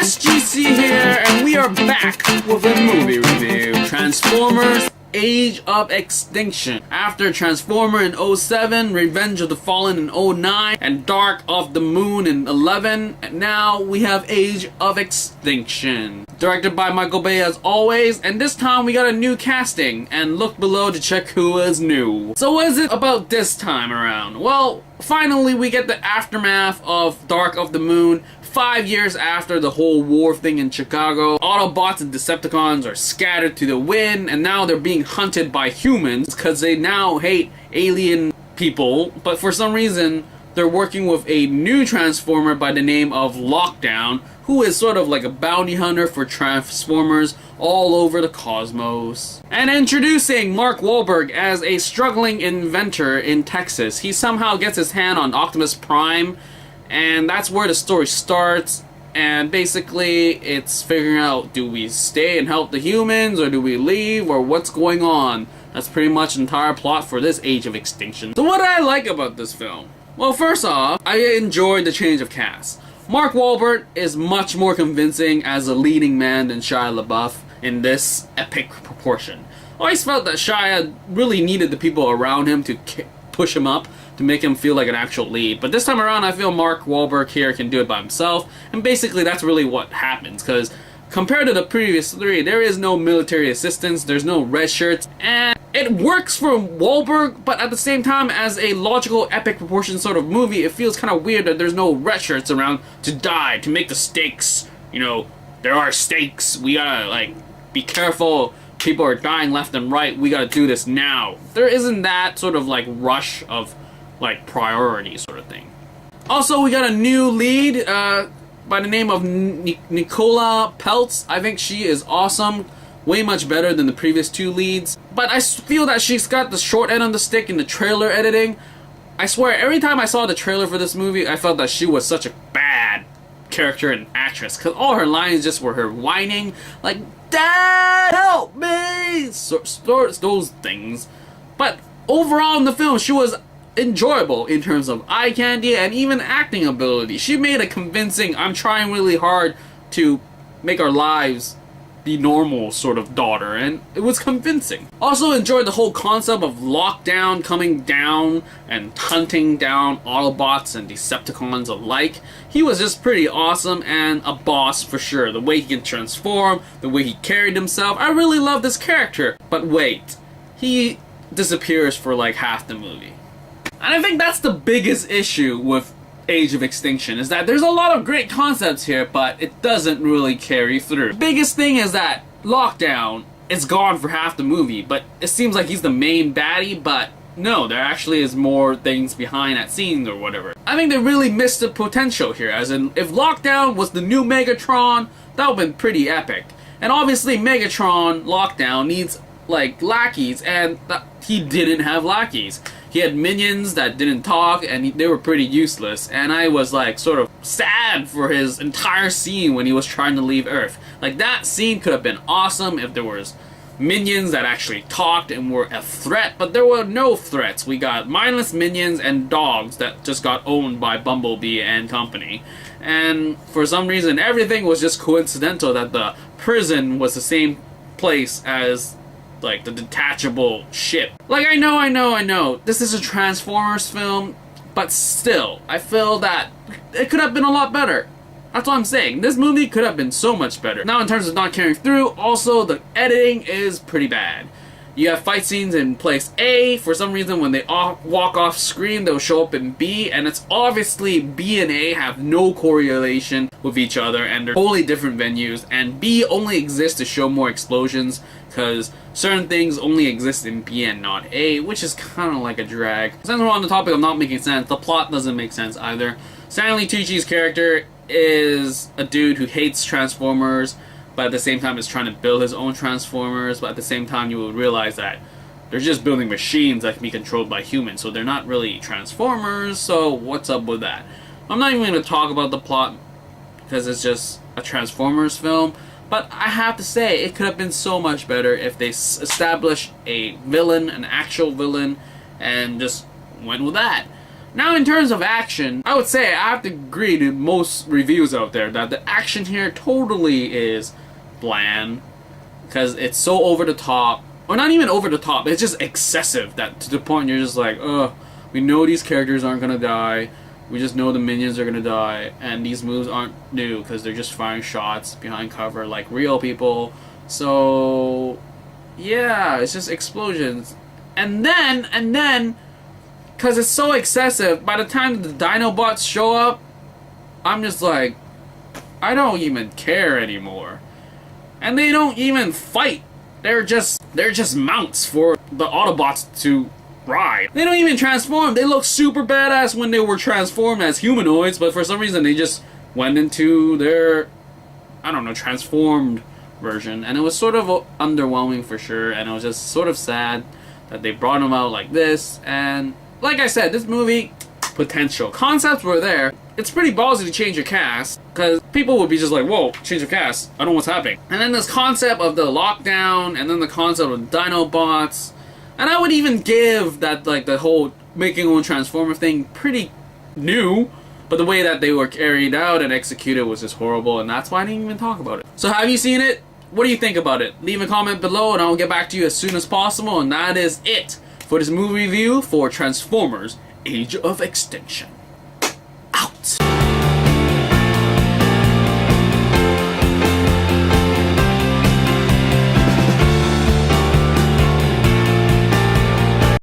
SGC here, and we are back with a movie review. Transformers Age of Extinction. After Transformer in 07, Revenge of the Fallen in 09, and Dark of the Moon in 11, and now we have Age of Extinction. Directed by Michael Bay as always, and this time we got a new casting, and look below to check who is new. So what is it about this time around? Well, finally we get the aftermath of Dark of the Moon. 5 years after the whole war thing in Chicago, Autobots and Decepticons are scattered to the wind, and now they're being hunted by humans because they now hate alien people, but for some reason they're working with a new Transformer by the name of Lockdown, who is sort of like a bounty hunter for Transformers all over the cosmos. And introducing Mark Wahlberg as a struggling inventor in Texas. He somehow gets his hand on Optimus Prime, and that's where the story starts, and basically it's figuring out, do we stay and help the humans, or do we leave, or what's going on? That's pretty much the entire plot for this Age of Extinction. So what did I like about this film? Well, first off, I enjoyed the change of cast. Mark Wahlberg is much more convincing as a leading man than Shia LaBeouf in this epic proportion. I always felt that Shia really needed the people around him to push him up, to make him feel like an actual lead. But this time around, I feel Mark Wahlberg here can do it by himself, and basically that's really what happens, because compared to the previous three, there is no military assistance, there's no red shirts, and it works for Wahlberg, but at the same time, as a logical, epic proportion sort of movie, it feels kind of weird that there's no red shirts around to die, to make the stakes, you know, there are stakes, we gotta, like, be careful, people are dying left and right, we gotta do this now. There isn't that sort of, like, rush of, like, priority sort of thing. Also, we got a new lead by the name of Nicola Peltz. I think she is awesome, way much better than the previous two leads. But I feel that she's got the short end on the stick in the trailer editing. I swear, every time I saw the trailer for this movie, I felt that she was such a bad character and actress, because all her lines just were her whining, like, "Dad, help me!" Those things. But overall in the film, she was enjoyable in terms of eye candy and even acting ability. She made a convincing, I'm trying really hard to make our lives be normal sort of daughter, and it was convincing. Also enjoyed the whole concept of Lockdown coming down and hunting down Autobots and Decepticons alike. He was just pretty awesome and a boss for sure. The way he can transform, the way he carried himself, I really love this character. But wait, he disappears for like half the movie. And I think that's the biggest issue with Age of Extinction, is that there's a lot of great concepts here, but it doesn't really carry through. The biggest thing is that Lockdown is gone for half the movie, but it seems like he's the main baddie, but no, there actually is more things behind that scene or whatever. I think they really missed the potential here, as in, if Lockdown was the new Megatron, that would've been pretty epic. And obviously Megatron, Lockdown, needs, like, lackeys, and he didn't have lackeys. He had minions that didn't talk, and they were pretty useless, and I was like sort of sad for his entire scene when he was trying to leave Earth. Like, that scene could have been awesome if there was minions that actually talked and were a threat, but there were no threats. We got mindless minions and dogs that just got owned by Bumblebee and company. And for some reason, everything was just coincidental that the prison was the same place as, like, the detachable ship. Like, I know, this is a Transformers film, but still, I feel that it could have been a lot better. That's what I'm saying. This movie could have been so much better. Now, in terms of not carrying through, also, the editing is pretty bad. You have fight scenes in place A. For some reason, when they walk off screen, they'll show up in B, and it's obviously B and A have no correlation with each other, and they're totally different venues, and B only exists to show more explosions, because certain things only exist in B and not A, which is kind of like a drag. Since we're on the topic of not making sense, the plot doesn't make sense either. Stanley Tucci's character is a dude who hates Transformers, but at the same time is trying to build his own Transformers, but at the same time you will realize that they're just building machines that can be controlled by humans, so they're not really Transformers, so what's up with that? I'm not even going to talk about the plot, because it's just a Transformers film, but I have to say, it could have been so much better if they established a villain, an actual villain, and just went with that. Now, in terms of action, I would say I have to agree to most reviews out there that the action here totally is bland, because it's so over the top, or not even over the top, it's just excessive, that to the point you're just like, ugh, we know these characters aren't gonna die, we just know the minions are gonna die, and these moves aren't new, because they're just firing shots behind cover like real people. So, yeah, it's just explosions. And then, because it's so excessive, by the time the Dinobots show up, I'm just like, I don't even care anymore. And they don't even fight. They're just mounts for the Autobots to ride. They don't even transform. They look super badass when they were transformed as humanoids, but for some reason they just went into their, I don't know, transformed version. And it was sort of underwhelming for sure, and it was just sort of sad that they brought them out like this. And like I said, this movie, potential. Concepts were there. It's pretty ballsy to change your cast, because people would be just like, whoa, change your cast, I don't know what's happening. And then this concept of the lockdown, and then the concept of Dinobots, and I would even give that, like, the whole making own Transformer thing pretty new, but the way that they were carried out and executed was just horrible, and that's why I didn't even talk about it. So have you seen it? What do you think about it? Leave a comment below and I'll get back to you as soon as possible, and that is it for this movie review for Transformers: Age of Extinction.